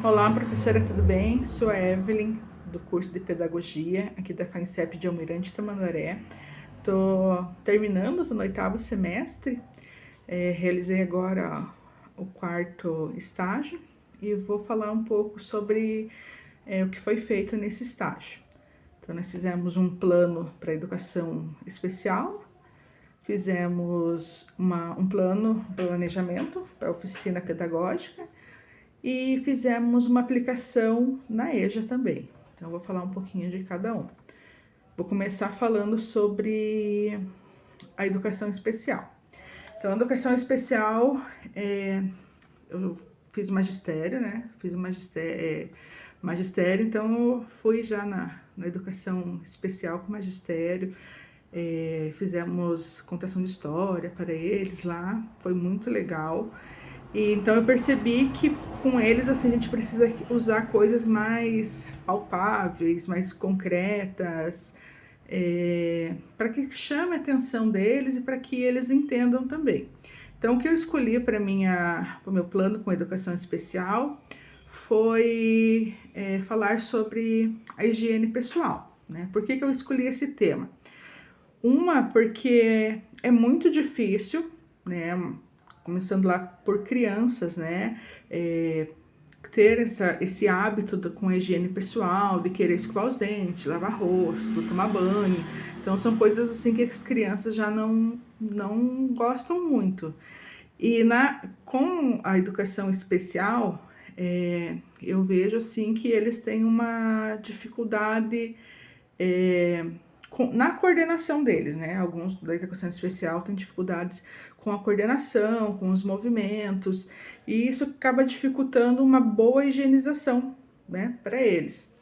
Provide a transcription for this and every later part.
Olá, professora, tudo bem? Sou a Evelyn, do curso de Pedagogia, aqui da FAINCEP de Almirante Tamandaré. Estou terminando, estou no 8º semestre, realizei agora o 4º estágio e vou falar um pouco sobre o que foi feito nesse estágio. Então, nós fizemos um plano para educação especial, fizemos um planejamento para a oficina pedagógica e fizemos uma aplicação na EJA também. Então, eu vou falar um pouquinho de cada um. Vou começar falando sobre a educação especial. Então, a educação especial, eu fiz magistério, né? Fiz magistério, então eu fui já na educação especial com magistério. Fizemos contação de história para eles lá, foi muito legal. E então eu percebi que com eles assim a gente precisa usar coisas mais palpáveis, mais concretas, para que chame a atenção deles e para que eles entendam também. Então o que eu escolhi para o meu plano com educação especial foi falar sobre a higiene pessoal, né? Por que eu escolhi esse tema? Porque é muito difícil, né? Começando lá por crianças, né? Ter esse hábito com a higiene pessoal, de querer escovar os dentes, lavar rosto, tomar banho. Então são coisas assim que as crianças já não gostam muito. E com a educação especial, eu vejo assim que eles têm uma dificuldade na coordenação deles, né? Alguns da educação especial têm dificuldades com a coordenação, com os movimentos, e isso acaba dificultando uma boa higienização, né, para eles.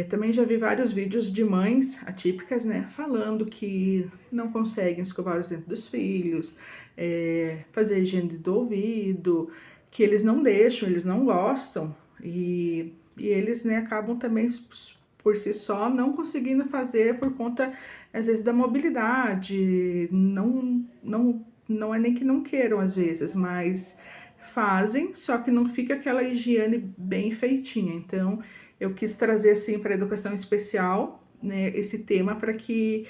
Também já vi vários vídeos de mães atípicas, né, falando que não conseguem escovar os dentes dos filhos, fazer a higiene do ouvido, que eles não deixam, eles não gostam, e eles, né, acabam também por si só não conseguindo fazer por conta, às vezes, da mobilidade. Não é nem que não queiram, às vezes, mas fazem, só que não fica aquela higiene bem feitinha. Então, eu quis trazer, assim, para a educação especial, né, esse tema para que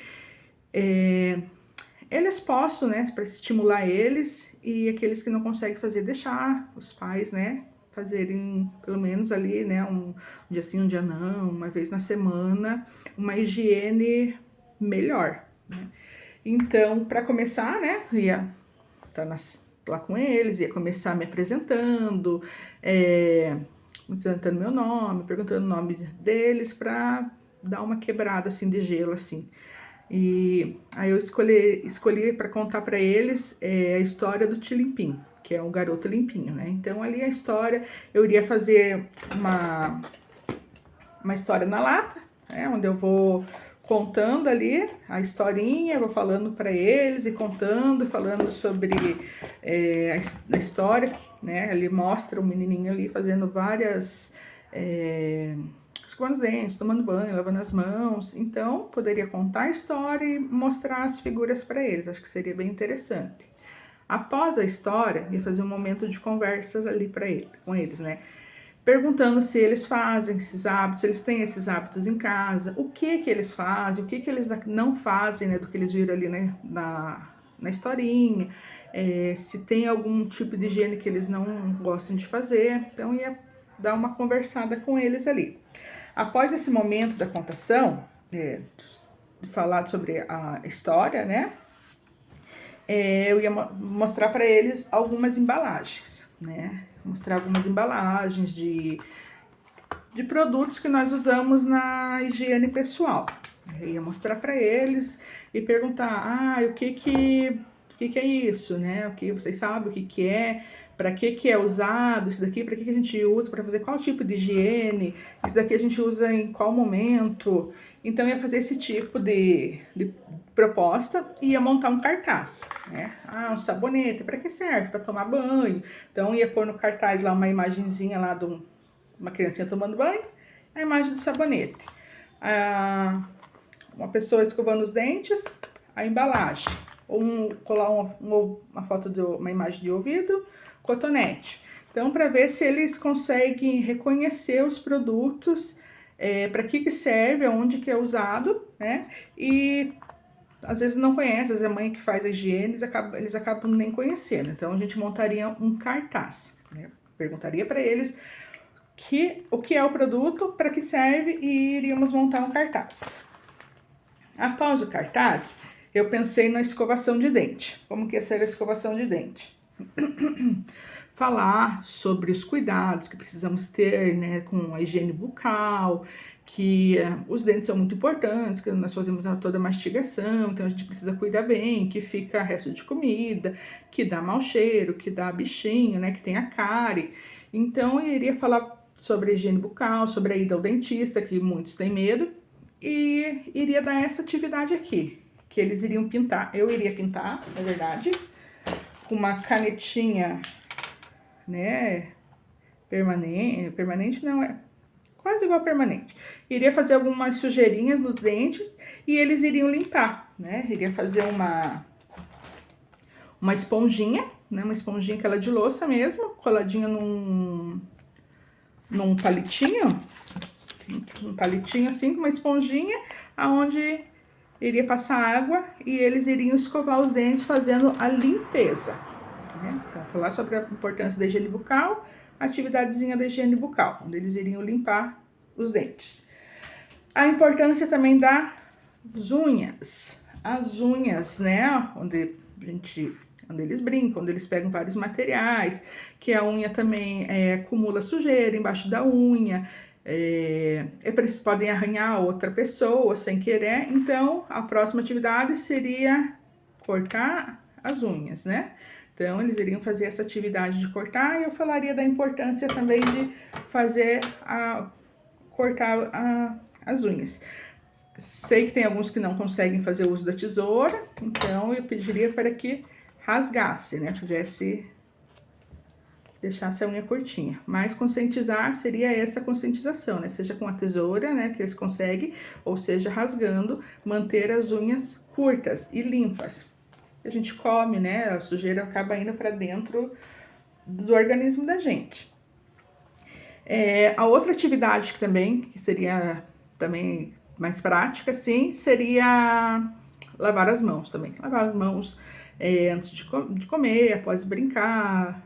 eles possam, né, para estimular eles, e aqueles que não conseguem fazer, deixar os pais, né, fazerem pelo menos ali, né, um dia sim, um dia não, uma vez na semana, uma higiene melhor, né? Então, para começar, né, ia estar lá com eles, ia começar me apresentando, apresentando meu nome, perguntando o nome deles, para dar uma quebrada assim de gelo assim. E aí eu escolhi para contar para eles a história do Tilimpim, que é um garoto limpinho, né? Então ali a história, eu iria fazer uma história na lata, né? Onde eu vou contando ali a historinha, vou falando para eles e contando, falando sobre a história, né? Ele mostra o menininho ali fazendo várias... escovando os dentes, tomando banho, lavando as mãos. Então, poderia contar a história e mostrar as figuras para eles. Acho que seria bem interessante. Após a história, ia fazer um momento de conversas ali com eles, né? Perguntando se eles fazem esses hábitos, se eles têm esses hábitos em casa, o que eles fazem, o que eles não fazem, né? Do que eles viram ali, né, na historinha. Se tem algum tipo de higiene que eles não gostam de fazer. Então, ia dar uma conversada com eles ali. Após esse momento da contação, de falar sobre a história, né? Eu ia mostrar para eles algumas embalagens, né? Mostrar algumas embalagens de produtos que nós usamos na higiene pessoal. Eu ia mostrar para eles e perguntar, o que é isso, né? O que vocês sabem o que é? Para que é usado isso daqui? Para que a gente usa? Para fazer qual tipo de higiene? Isso daqui a gente usa em qual momento? Então, eu ia fazer esse tipo de proposta e ia montar um cartaz, né? Um sabonete, para que serve? Para tomar banho. Então, ia pôr no cartaz lá uma imagenzinha lá de uma criancinha tomando banho, a imagem do sabonete. Uma pessoa escovando os dentes, a embalagem. Ou colar uma foto de uma imagem de ouvido, cotonete. Então, para ver se eles conseguem reconhecer os produtos, para que serve, aonde que é usado, né? E às vezes não conhece, às vezes a mãe que faz a higiene, eles acabam nem conhecendo. Então, a gente montaria um cartaz, né? Perguntaria para eles o que é o produto, para que serve, e iríamos montar um cartaz. Após o cartaz, eu pensei na escovação de dente. Como que ia ser a escovação de dente? Falar sobre os cuidados que precisamos ter, né, com a higiene bucal, que os dentes são muito importantes, que nós fazemos toda a mastigação, então a gente precisa cuidar bem, que fica resto de comida, que dá mau cheiro, que dá bichinho, né, que tem a cárie. Então, eu iria falar sobre a higiene bucal, sobre a ida ao dentista, que muitos têm medo, e iria dar essa atividade aqui, que eles iriam pintar. Eu iria pintar, na verdade, com uma canetinha, né, permanente não, é quase igual permanente. Iria fazer algumas sujeirinhas nos dentes e eles iriam limpar, né, iria fazer uma esponjinha, né, uma esponjinha aquela de louça mesmo, coladinha num palitinho, um palitinho assim, com uma esponjinha, aonde iria passar água e eles iriam escovar os dentes fazendo a limpeza, né? Então, falar sobre a importância da higiene bucal, atividadezinha da higiene bucal, onde eles iriam limpar os dentes. A importância também das unhas. As unhas, né, onde eles brincam, onde eles pegam vários materiais, que a unha também acumula sujeira embaixo da unha, eles podem arranhar outra pessoa sem querer. Então, a próxima atividade seria cortar as unhas, né? Então, eles iriam fazer essa atividade de cortar, e eu falaria da importância também de fazer cortar as unhas. Sei que tem alguns que não conseguem fazer uso da tesoura, então eu pediria para que rasgasse, né? Deixasse a unha curtinha. Mas conscientizar seria essa conscientização, né? Seja com a tesoura, né, que eles conseguem, ou seja, rasgando, manter as unhas curtas e limpas. A gente come, né? A sujeira acaba indo para dentro do organismo da gente. A outra atividade que seria também mais prática, sim, seria lavar as mãos também. Lavar as mãos antes de comer, após brincar,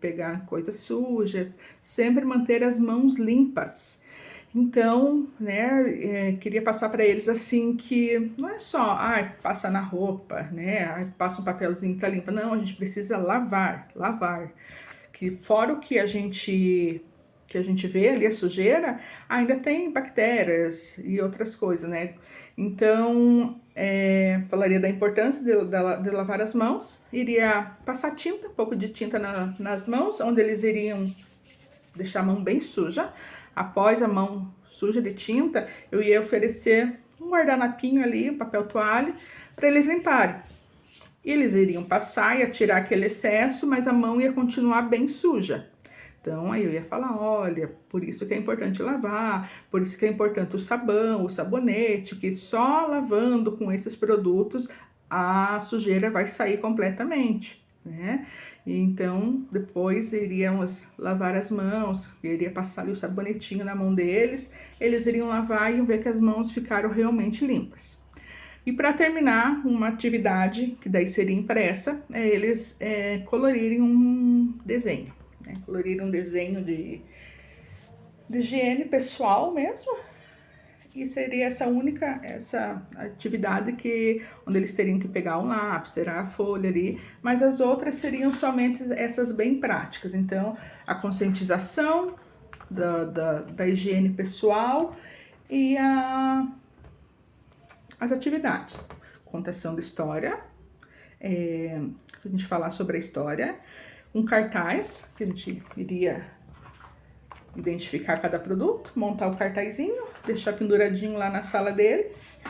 pegar coisas sujas, sempre manter as mãos limpas. Então, né, queria passar para eles assim que não é só, passa na roupa, né, passa um papelzinho que tá limpa. Não, a gente precisa lavar. Que fora o que a gente vê ali, a sujeira, ainda tem bactérias e outras coisas, né? Então, falaria da importância de lavar as mãos, iria passar tinta, um pouco de tinta nas mãos, onde eles iriam deixar a mão bem suja. Após a mão suja de tinta, eu ia oferecer um guardanapinho ali, um papel toalha, para eles limparem. E eles iriam passar e tirar aquele excesso, mas a mão ia continuar bem suja. Então, aí eu ia falar, olha, por isso que é importante lavar, por isso que é importante o sabão, o sabonete, que só lavando com esses produtos a sujeira vai sair completamente, né? Então, depois iríamos lavar as mãos, iria passar ali o sabonetinho na mão deles, eles iriam lavar e iam ver que as mãos ficaram realmente limpas. E para terminar, uma atividade que daí seria impressa, eles colorirem um desenho. Colorir um desenho de higiene pessoal mesmo, e seria essa atividade onde eles teriam que pegar um lápis, tirar a folha ali, mas as outras seriam somente essas bem práticas. Então, a conscientização da higiene pessoal e as atividades, contação da história, a gente falar sobre a história, um cartaz, que a gente iria identificar cada produto, montar o cartazinho, deixar penduradinho lá na sala deles,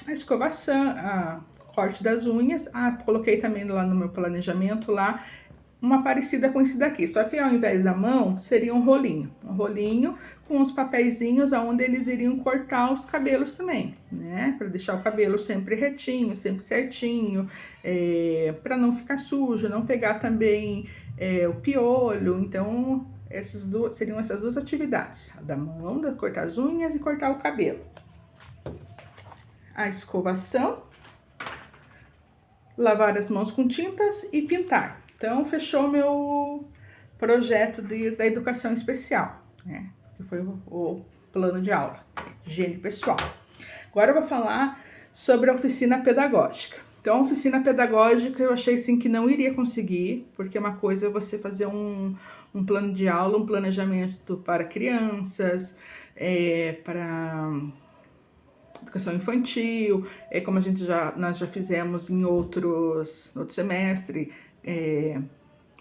a escovação, corte das unhas, coloquei também lá no meu planejamento lá, uma parecida com esse daqui, só que ao invés da mão, seria um rolinho com os papeizinhos aonde eles iriam cortar os cabelos também, né? Para deixar o cabelo sempre retinho, sempre certinho, para não ficar sujo, não pegar também o piolho. Então, seriam essas duas atividades, a da mão, da cortar as unhas e cortar o cabelo. A escovação, lavar as mãos com tintas e pintar. Então, fechou meu projeto da educação especial, né? Que foi o plano de aula, higiene pessoal. Agora eu vou falar sobre a oficina pedagógica. Então, a oficina pedagógica eu achei assim que não iria conseguir, porque uma coisa é você fazer um plano de aula, um planejamento para crianças, para educação infantil, como nós já fizemos em outro semestre,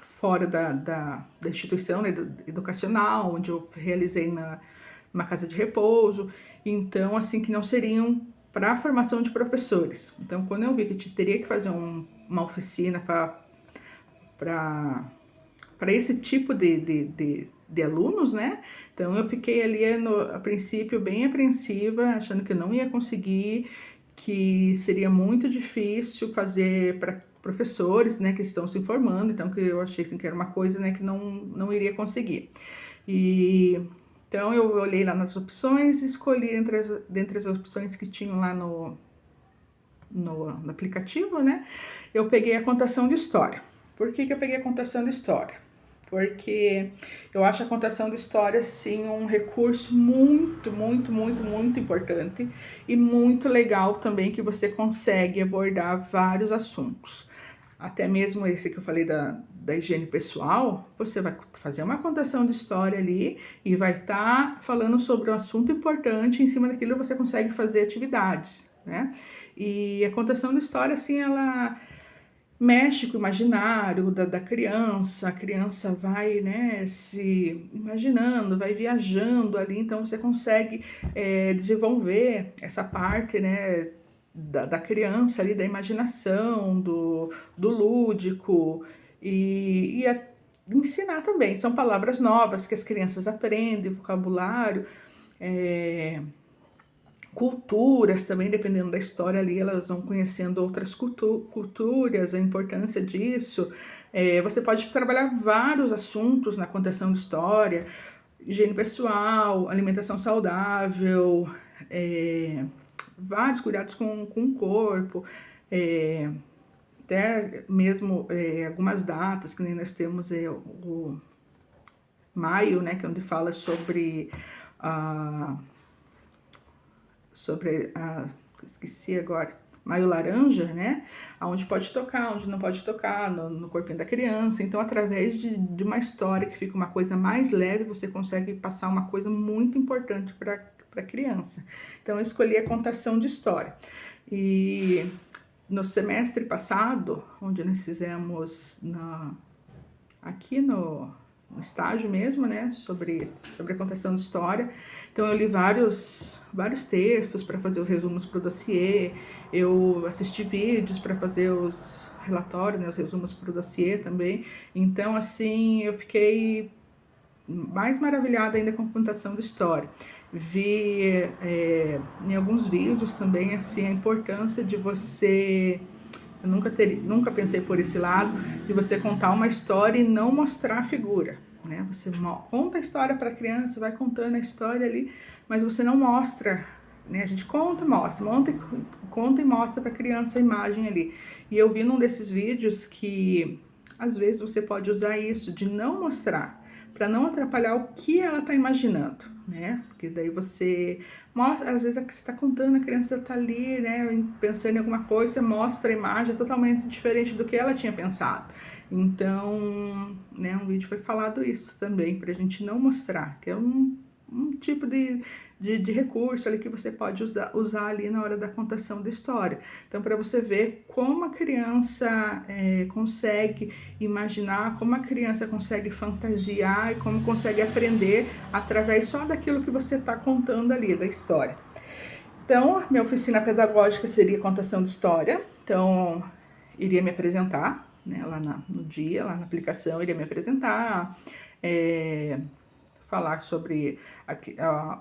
fora da instituição, né, educacional, onde eu realizei numa casa de repouso. Então, assim, que não seriam para a formação de professores. Então, quando eu vi que teria que fazer uma oficina para esse tipo de alunos, né? Então, eu fiquei ali, a princípio, bem apreensiva, achando que eu não ia conseguir, que seria muito difícil fazer para professores, né, que estão se formando. Então, que eu achei assim, que era uma coisa, né, que não iria conseguir. Então, eu olhei lá nas opções e escolhi dentre as opções que tinham lá no aplicativo, né? Eu peguei a contação de história. Por que eu peguei a contação de história? Porque eu acho a contação de história, sim, um recurso muito, muito, muito, muito importante e muito legal também, que você consegue abordar vários assuntos. Até mesmo esse que eu falei da higiene pessoal, você vai fazer uma contação de história ali e vai estar falando sobre um assunto importante, em cima daquilo você consegue fazer atividades, né? E a contação de história, assim, ela mexe com o imaginário da criança, a criança vai, né, se imaginando, vai viajando ali, então você consegue desenvolver essa parte, né, da criança ali, da imaginação, do lúdico e ensinar também. São palavras novas que as crianças aprendem, vocabulário, culturas também, dependendo da história ali, elas vão conhecendo outras culturas, a importância disso. Você pode trabalhar vários assuntos na contação de história, higiene pessoal, alimentação saudável, vários cuidados com o corpo, até mesmo algumas datas, que nem nós temos o maio, né, que é onde fala sobre esqueci agora, maio laranja, né, onde pode tocar, onde não pode tocar, no corpinho da criança. Então, através de uma história que fica uma coisa mais leve, você consegue passar uma coisa muito importante para a criança. Então, eu escolhi a contação de história. E no semestre passado, onde nós fizemos aqui no estágio mesmo, né, sobre a contação de história. Então, eu li vários textos para fazer os resumos para o dossiê, eu assisti vídeos para fazer os relatórios, né, os resumos para o dossiê também. Então, assim, eu fiquei mais maravilhada ainda com a contação de história. Vi em alguns vídeos também, assim, a importância de você... Eu nunca pensei por esse lado, de você contar uma história e não mostrar a figura, né? Você conta a história para a criança, vai contando a história ali, mas você não mostra, né? A gente conta e mostra para a criança a imagem ali. E eu vi num desses vídeos que, às vezes, você pode usar isso, de não mostrar, para não atrapalhar o que ela está imaginando, né? Porque daí você mostra, às vezes você está contando, a criança está ali, né, pensando em alguma coisa, você mostra a imagem totalmente diferente do que ela tinha pensado. Então, né, um vídeo foi falado isso também, para a gente não mostrar, que é um tipo de recurso ali que você pode usar ali na hora da contação da história. Então, para você ver como a criança consegue imaginar, como a criança consegue fantasiar e como consegue aprender através só daquilo que você está contando ali, da história. Então, minha oficina pedagógica seria contação de história. Então, iria me apresentar, né, lá no dia, lá na aplicação, iria me apresentar, falar sobre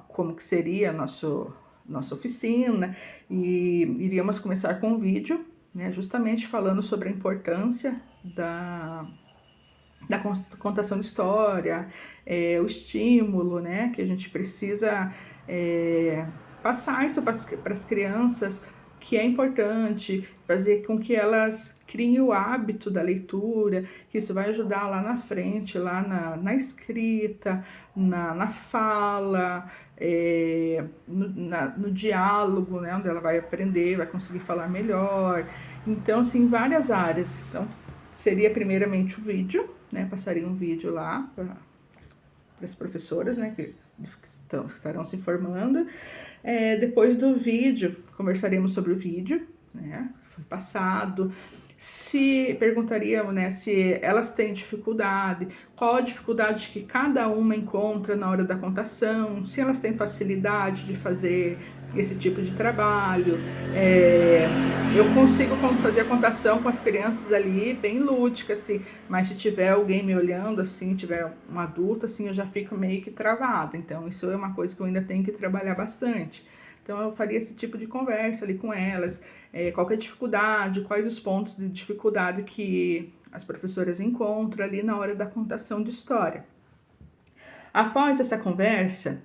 como que seria a nossa oficina, e iríamos começar com um vídeo, né, justamente falando sobre a importância da contação de história, o estímulo, né, que a gente precisa passar isso para as crianças, que é importante, fazer com que elas criem o hábito da leitura, que isso vai ajudar lá na frente, lá na escrita, na fala, no diálogo, né, onde ela vai aprender, vai conseguir falar melhor. Então, assim, várias áreas. Então, seria primeiramente o vídeo, né, passaria um vídeo lá para as professoras, né, que estarão se formando. Depois do vídeo, conversaremos sobre o vídeo, né, que foi passado. Se perguntaríamos, né, se elas têm dificuldade, qual a dificuldade que cada uma encontra na hora da contação, se elas têm facilidade de fazer esse tipo de trabalho. Eu consigo fazer a contação com as crianças ali, bem lúdica, assim, mas se tiver alguém me olhando, assim, tiver um adulto, assim, eu já fico meio que travada. Então, isso é uma coisa que eu ainda tenho que trabalhar bastante. Então, eu faria esse tipo de conversa ali com elas, qual que é a dificuldade, quais os pontos de dificuldade que as professoras encontram ali na hora da contação de história. Após essa conversa,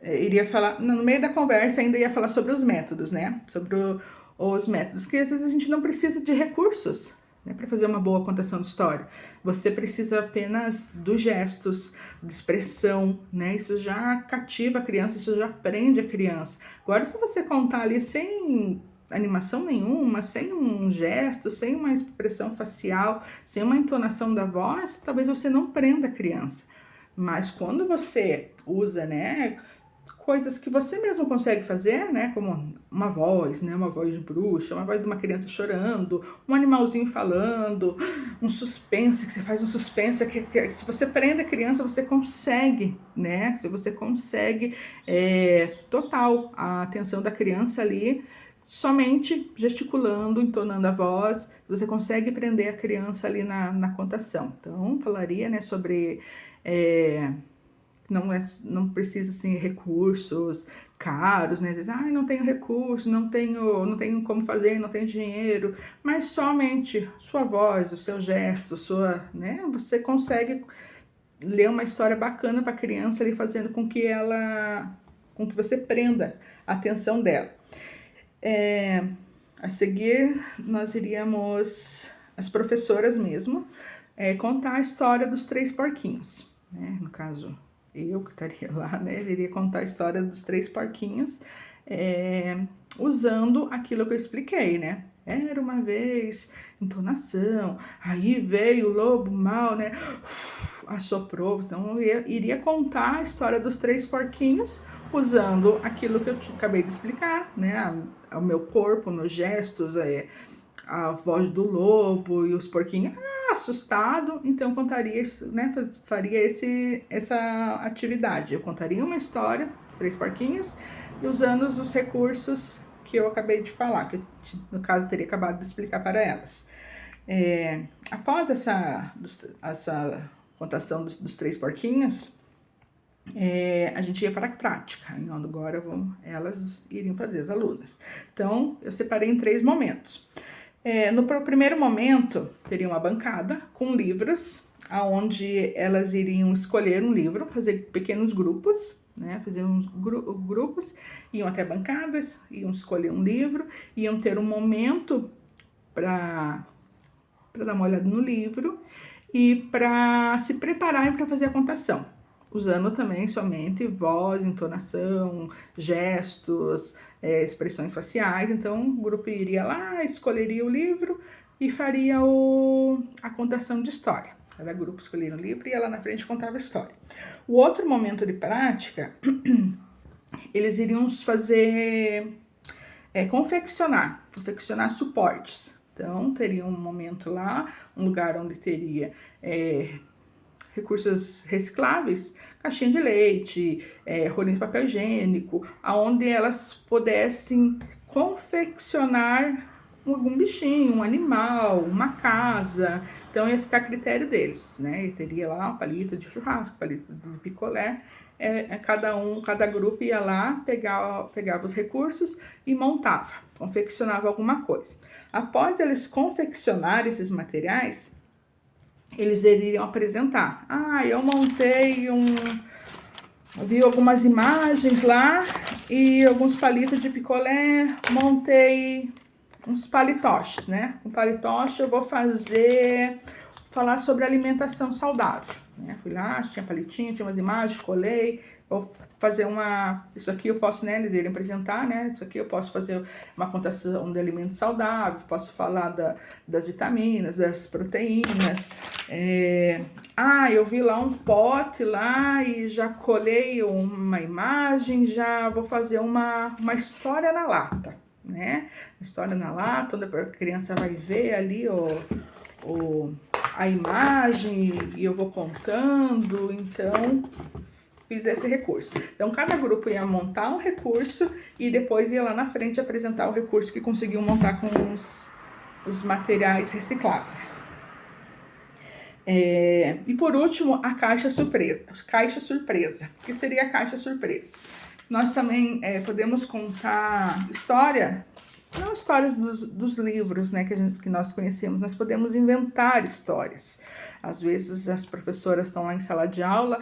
iria falar, no meio da conversa ainda ia falar sobre os métodos, né? Sobre os métodos, que às vezes a gente não precisa de recursos, né, para fazer uma boa contação de história. Você precisa apenas dos gestos, de expressão, né? Isso já cativa a criança, isso já prende a criança. Agora, se você contar ali sem animação nenhuma, sem um gesto, sem uma expressão facial, sem uma entonação da voz, talvez você não prenda a criança. Mas quando você usa, né, coisas que você mesmo consegue fazer, né, como uma voz, né, uma voz de bruxa, uma voz de uma criança chorando, um animalzinho falando, um suspense, que você faz um suspense, que se você prende a criança, você consegue, né, se você consegue total a atenção da criança ali, somente gesticulando, entonando a voz, você consegue prender a criança ali na contação. Então, falaria, né, sobre... não precisa, assim, recursos caros, né? Às vezes, não tenho recurso, não tenho como fazer, não tenho dinheiro, mas somente sua voz, o seu gesto, né? Você consegue ler uma história bacana para a criança ali, fazendo com que você prenda a atenção dela. A seguir, nós iríamos, as professoras mesmo, contar a história dos 3 porquinhos, né? No caso, eu que estaria lá, né, iria contar a história dos 3 porquinhos, usando aquilo que eu expliquei, né? Era uma vez, entonação, aí veio o lobo mau, né, assoprou. Então, eu iria contar a história dos 3 porquinhos, usando aquilo que eu acabei de explicar, né, o meu corpo, meus gestos, a voz do lobo e os porquinhos assustado. Então contaria isso, né, faria essa atividade. Eu contaria uma história, 3 porquinhos, e usando os recursos que eu acabei de falar, que no caso teria acabado de explicar para elas. Após essa contação dos 3 porquinhos, a gente ia para a prática. Então, agora elas iriam fazer, as alunas. Então, eu separei em 3 momentos. No primeiro momento, teria uma bancada com livros, onde elas iriam escolher um livro, fazer pequenos grupos, né? Fazer uns grupos, iam até bancadas, iam escolher um livro, iam ter um momento para dar uma olhada no livro e para se prepararem para fazer a contação, usando também somente voz, entonação, gestos, expressões faciais. Então, o grupo iria lá, escolheria o livro e faria a contação de história. Cada grupo escolheria o livro e ia lá na frente contava a história. O outro momento de prática, eles iriam fazer, confeccionar suportes. Então, teria um momento lá, um lugar onde teria recursos recicláveis, caixinha de leite, rolinho de papel higiênico, onde elas pudessem confeccionar algum bichinho, um animal, uma casa. Então ia ficar a critério deles, né? E teria lá um palito de churrasco, palito de picolé. Cada grupo ia lá, pegava os recursos e montava, confeccionava alguma coisa. Após eles confeccionarem esses materiais, eles iriam apresentar. Eu montei vi algumas imagens lá e alguns palitos de picolé, montei uns palitoches, né? Com palitoche eu vou falar sobre alimentação saudável, né? Fui lá, tinha palitinho, tinha umas imagens, colei, vou fazer isso aqui eu posso, né, eles iriam apresentar, né? Isso aqui eu posso fazer uma contação de alimentos saudáveis, posso falar das vitaminas, das proteínas. Eu vi lá um pote lá e já colei uma imagem, já vou fazer uma história na lata, né? História na lata, onde a criança vai ver ali a imagem e eu vou contando, então fiz esse recurso. Então, cada grupo ia montar um recurso e depois ia lá na frente apresentar o recurso que conseguiu montar com os materiais recicláveis. E por último, a caixa surpresa. O que seria a caixa surpresa? Nós também podemos contar história, não histórias dos livros, né, que nós conhecemos, nós podemos inventar histórias. Às vezes as professoras estão lá em sala de aula,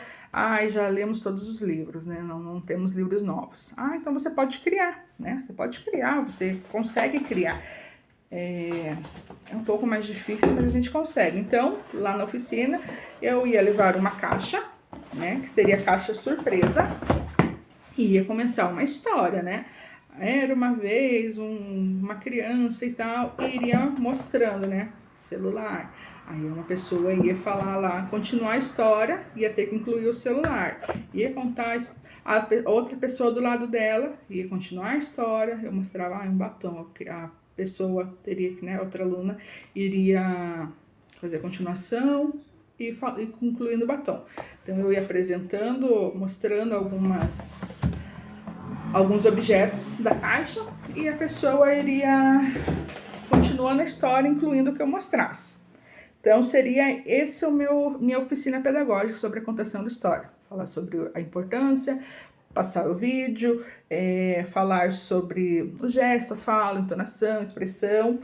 já lemos todos os livros, né, não temos livros novos. Então você pode criar, né, você consegue criar. É um pouco mais difícil, mas a gente consegue. Então, lá na oficina, eu ia levar uma caixa, né, que seria a caixa surpresa, e ia começar uma história, né? Era uma vez uma criança e tal, e iria mostrando, né, celular. Aí uma pessoa ia falar lá, continuar a história, ia ter que incluir o celular. Ia contar, a outra pessoa do lado dela ia continuar a história, eu mostrava um batom, a pessoa teria que, né, outra aluna iria fazer a continuação e concluindo o batom. Então eu ia apresentando, mostrando alguns objetos da caixa e a pessoa iria continuando a história, incluindo o que eu mostrasse. Então seria minha oficina pedagógica sobre a contação da história. Falar sobre a importância, passar o vídeo, falar sobre o gesto, a fala, entonação, expressão,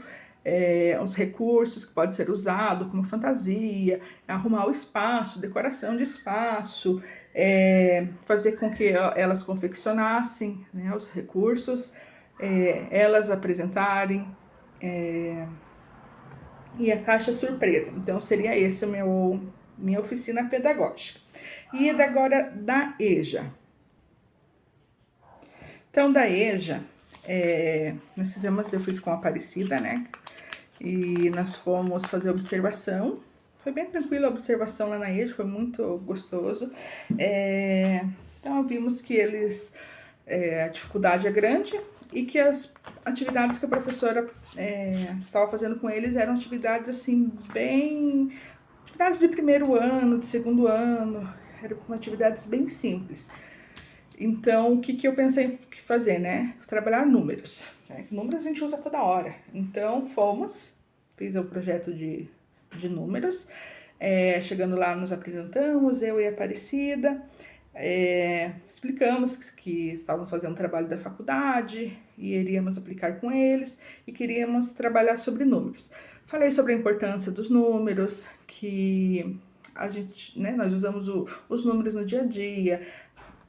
os recursos que pode ser usado, como fantasia, arrumar o espaço, decoração de espaço, fazer com que elas confeccionassem, né, os recursos, elas apresentarem, e a caixa surpresa. Então seria esse minha oficina pedagógica. E agora da EJA. Então, da EJA, eu fiz com a Aparecida, né? E nós fomos fazer observação. Foi bem tranquila a observação lá na EJA, foi muito gostoso. Então, vimos que a dificuldade é grande e que as atividades que a professora estava fazendo com eles eram atividades, assim, atividades de primeiro ano, de segundo ano, eram atividades bem simples. Então, o que eu pensei em fazer, né? Trabalhar números. Né? Números a gente usa toda hora. Então, fiz o projeto de números. Chegando lá, nos apresentamos, eu e a Aparecida. Explicamos que estávamos fazendo trabalho da faculdade e iríamos aplicar com eles e queríamos trabalhar sobre números. Falei sobre a importância dos números, que nós usamos os números no dia a dia.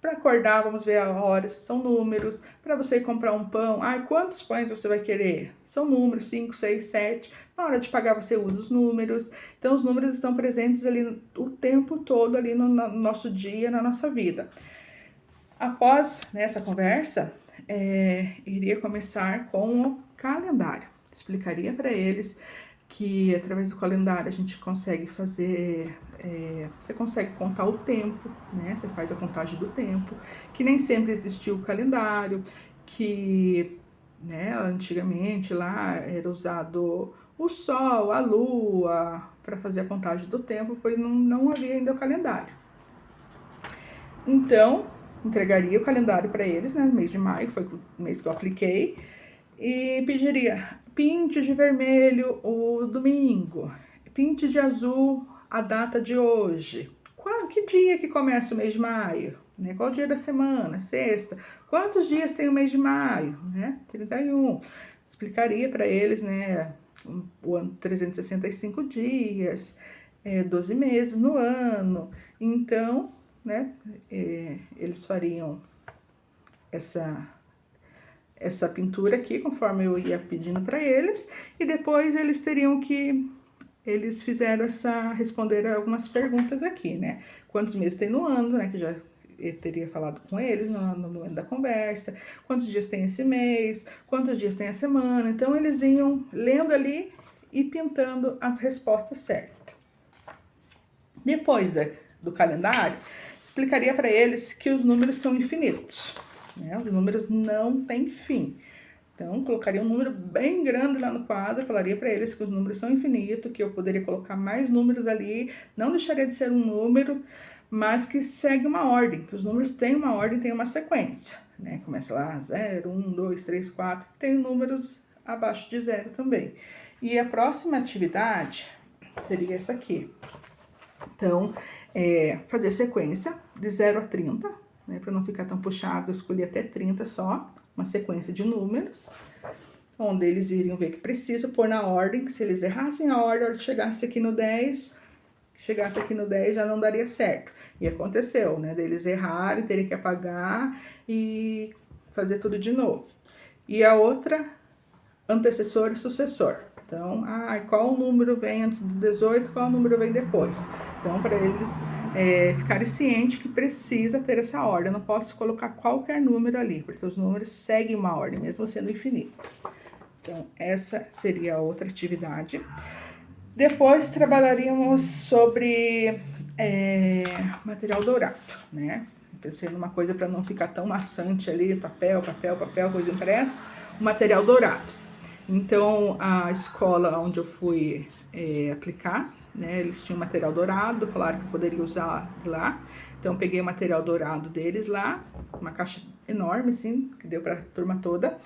Para acordar, vamos ver a hora, são números. Para você comprar um pão, quantos pães você vai querer? São números, 5, 6, 7. Na hora de pagar, você usa os números. Então, os números estão presentes ali o tempo todo, ali no nosso dia, na nossa vida. Após essa conversa, iria começar com o calendário. Explicaria para eles que através do calendário a gente consegue fazer, você consegue contar o tempo, né? Você faz a contagem do tempo, que nem sempre existiu o calendário, que, né, antigamente lá era usado o sol, a lua, para fazer a contagem do tempo, pois não havia ainda o calendário. Então, entregaria o calendário para eles, né, no mês de maio, foi o mês que eu apliquei, e pinte de vermelho o domingo, pinte de azul a data de hoje. Que dia que começa o mês de maio? Né? Qual dia da semana? Sexta. Quantos dias tem o mês de maio? Né? 31. Explicaria para eles, né, o ano 365 dias, 12 meses no ano. Então, né, eles fariam essa pintura aqui, conforme eu ia pedindo para eles, e depois eles teriam que, eles fizeram responder algumas perguntas aqui, né? Quantos meses tem no ano, né? Que já eu teria falado com eles no momento da conversa. Quantos dias tem esse mês? Quantos dias tem a semana? Então, eles iam lendo ali e pintando as respostas certas. Depois do calendário, explicaria para eles que os números são infinitos, né? Os números não têm fim. Então, colocaria um número bem grande lá no quadro, falaria para eles que os números são infinitos, que eu poderia colocar mais números ali, não deixaria de ser um número, mas que segue uma ordem, que os números têm uma ordem, têm uma sequência, né? Começa lá 0, 1, 2, 3, 4, tem números abaixo de 0 também. E a próxima atividade seria essa aqui. Então, fazer sequência de 0 a 30, né? Para não ficar tão puxado, eu escolhi até 30 só, uma sequência de números, onde eles iriam ver que precisa pôr na ordem, que se eles errassem a ordem, a hora que chegasse aqui no 10, já não daria certo. E aconteceu, né? Eles errarem, terem que apagar e fazer tudo de novo. E a outra, antecessor e sucessor. Então, qual número vem antes do 18, qual número vem depois. Então, para eles ficarem cientes que precisa ter essa ordem. Eu não posso colocar qualquer número ali, porque os números seguem uma ordem, mesmo sendo infinito. Então, essa seria a outra atividade. Depois, trabalharíamos sobre material dourado, né? Pensei numa coisa para não ficar tão maçante ali, papel, coisa impressa, o material dourado. Então, a escola onde eu fui aplicar, né, eles tinham material dourado, falaram que eu poderia usar lá. Então, peguei o material dourado deles lá, uma caixa enorme, assim, que deu para a turma toda.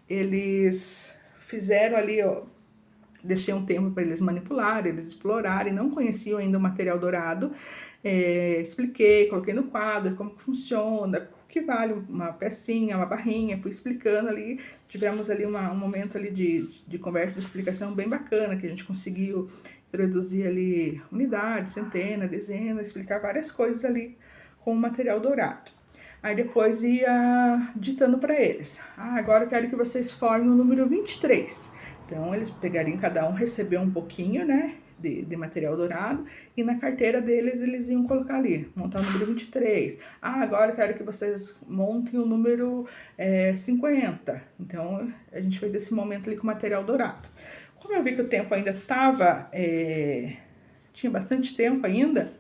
Eles fizeram ali, ó, deixei um tempo para eles manipularem, eles explorarem, não conheciam ainda o material dourado. Expliquei, coloquei no quadro como que funciona, o que vale uma pecinha, uma barrinha, fui explicando ali. Tivemos ali um momento ali de conversa, de explicação bem bacana, que a gente conseguiu introduzir ali unidade, centena, dezena, explicar várias coisas ali com o material dourado. Aí depois ia ditando para eles. Agora eu quero que vocês formem o número 23. Então, eles pegariam, cada um recebeu um pouquinho, né, de material dourado, e na carteira deles, eles iam colocar ali, montar o número 23. Agora eu quero que vocês montem o número 50. Então, a gente fez esse momento ali com material dourado. Como eu vi que o tempo ainda estava, tinha bastante tempo ainda,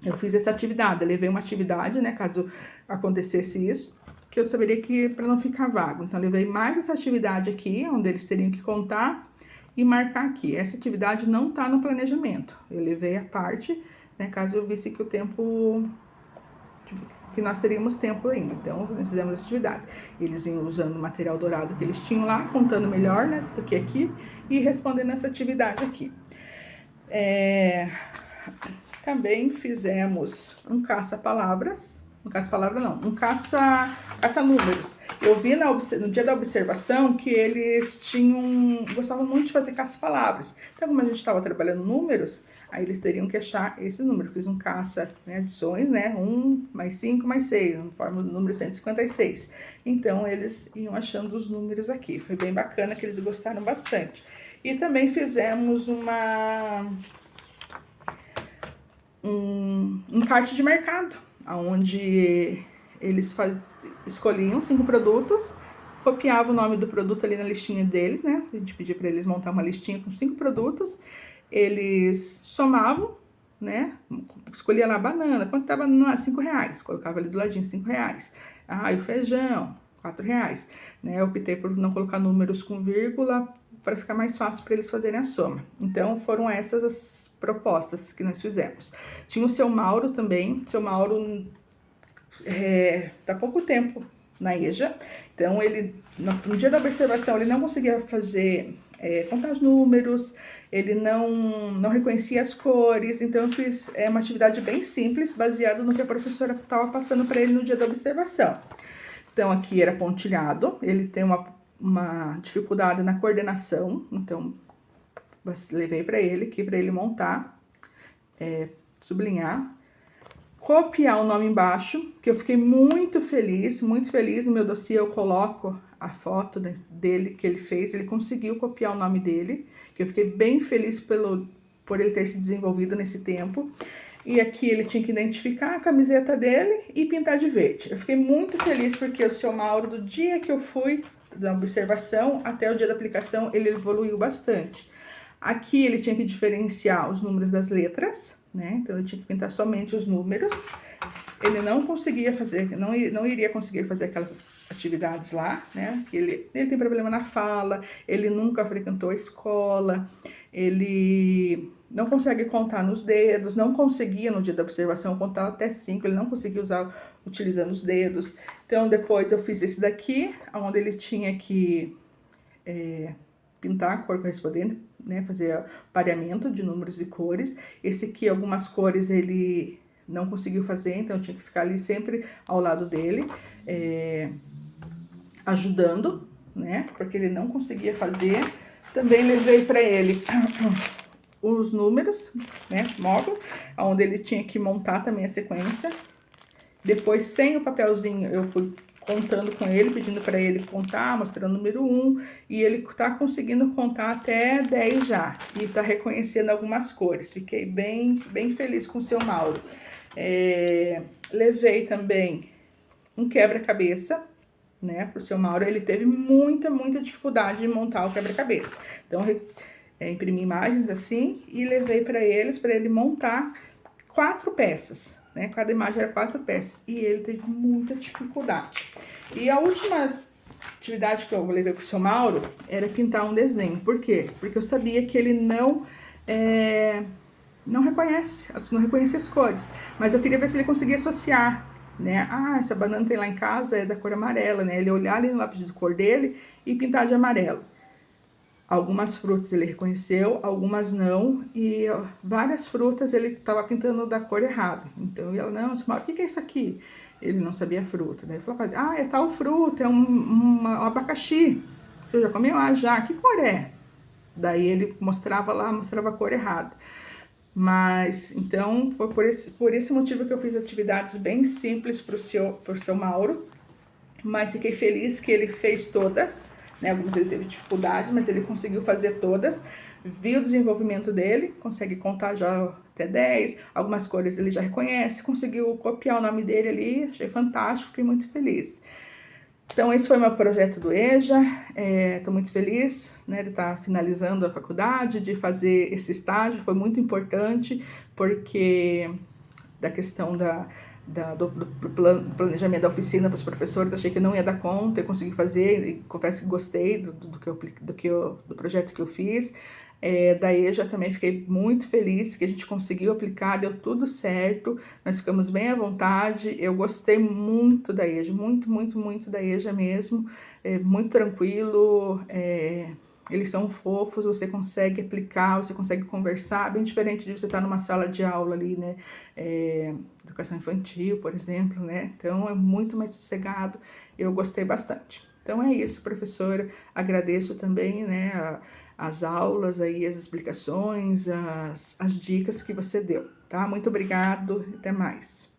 eu fiz essa atividade, eu levei uma atividade, né, caso acontecesse isso, que eu saberia que para não ficar vago. Então, eu levei mais essa atividade aqui, onde eles teriam que contar e marcar aqui. Essa atividade não está no planejamento. Eu levei a parte, né, caso eu visse que o tempo, que nós teríamos tempo ainda. Então, nós fizemos essa atividade. Eles iam usando o material dourado que eles tinham lá, contando melhor, né, do que aqui, e respondendo essa atividade aqui. Também fizemos um caça-palavras. Um caça-palavra não, um caça-números. Eu vi no dia da observação que eles gostavam muito de fazer caça-palavras. Então, como a gente estava trabalhando números, aí eles teriam que achar esse número. Fiz um caça, né, adições, né, 1 mais 5 mais 6, na forma do número 156. Então, eles iam achando os números aqui. Foi bem bacana, que eles gostaram bastante. E também fizemos um encarte de mercado, onde eles escolhiam 5 produtos, copiavam o nome do produto ali na listinha deles, né? A gente pedia para eles montar uma listinha com 5 produtos, eles somavam, né? Escolhia lá a banana, quanto estava banana? R$5, colocava ali do ladinho R$5. E o feijão, R$4, né? Eu optei por não colocar números com vírgula, para ficar mais fácil para eles fazerem a soma. Então, foram essas as propostas que nós fizemos. Tinha o seu Mauro também. O seu Mauro, tá pouco tempo na EJA. Então, ele, no dia da observação, ele não conseguia fazer, contar os números, ele não reconhecia as cores. Então, eu fiz uma atividade bem simples, baseada no que a professora estava passando para ele no dia da observação. Então, aqui era pontilhado, ele tem uma dificuldade na coordenação, então, levei para ele aqui, para ele montar, sublinhar, copiar o nome embaixo, que eu fiquei muito feliz, no meu dossiê eu coloco a foto dele que ele fez, ele conseguiu copiar o nome dele, que eu fiquei bem feliz por ele ter se desenvolvido nesse tempo. E aqui ele tinha que identificar a camiseta dele e pintar de verde. Eu fiquei muito feliz porque o seu Mauro, do dia que eu fui da observação até o dia da aplicação, ele evoluiu bastante. Aqui ele tinha que diferenciar os números das letras, né? Então, eu tinha que pintar somente os números. Ele não conseguia fazer, não iria conseguir fazer aquelas atividades lá, né? Ele tem problema na fala, ele nunca frequentou a escola, ele não consegue contar nos dedos, não conseguia no dia da observação contar até 5, ele não conseguia usar utilizando os dedos. Então, depois eu fiz esse daqui, onde ele tinha que pintar a cor correspondente, né, fazer o pareamento de números e cores. Esse aqui, algumas cores ele não conseguiu fazer, então eu tinha que ficar ali sempre ao lado dele, ajudando, né, porque ele não conseguia fazer. Também levei para ele os números, né, módulo, onde ele tinha que montar também a sequência. Depois, sem o papelzinho, eu fui contando com ele, pedindo para ele contar, mostrando o número 1, e ele tá conseguindo contar até 10 já, e tá reconhecendo algumas cores. Fiquei bem feliz com o seu Mauro. Levei também um quebra-cabeça, né, pro seu Mauro. Ele teve muita dificuldade de montar o quebra-cabeça. Então, imprimi imagens assim e levei para ele montar 4 peças. Né? Cada imagem era 4 peças e ele teve muita dificuldade. E a última atividade que eu levei pro seu Mauro era pintar um desenho. Por quê? Porque eu sabia que ele não reconhece as cores. Mas eu queria ver se ele conseguia associar, né? Ah, essa banana tem lá em casa, é da cor amarela, né? Ele olhar ali no lápis de cor dele e pintar de amarelo. Algumas frutas ele reconheceu, algumas não, e várias frutas ele estava pintando da cor errada. Então, ela, não, o que é isso aqui? Ele não sabia a fruta. Daí eu falava, é tal fruta, é um abacaxi. Você já comeu? Ah, já. Que cor é? Daí ele mostrava a cor errada. Mas, então, foi por esse motivo que eu fiz atividades bem simples pro seu Mauro. Mas fiquei feliz que ele fez todas. Né, algumas ele teve dificuldade, mas ele conseguiu fazer todas. Vi o desenvolvimento dele, consegue contar já até 10, algumas cores ele já reconhece, conseguiu copiar o nome dele ali, achei fantástico, fiquei muito feliz. Então, esse foi meu projeto do EJA, estou muito feliz, né, de estar finalizando a faculdade, de fazer esse estágio, foi muito importante, porque da questão do planejamento da oficina para os professores, achei que não ia dar conta, eu consegui fazer, e confesso que gostei do projeto que eu fiz. Da EJA também fiquei muito feliz que a gente conseguiu aplicar, deu tudo certo, nós ficamos bem à vontade, eu gostei muito da EJA, muito da EJA mesmo, muito tranquilo, eles são fofos, você consegue aplicar, você consegue conversar, bem diferente de você estar numa sala de aula ali, né, educação infantil, por exemplo, né, então é muito mais sossegado, eu gostei bastante. Então é isso, professora, agradeço também, né, as aulas aí, as explicações, as dicas que você deu, tá? Muito obrigado, até mais.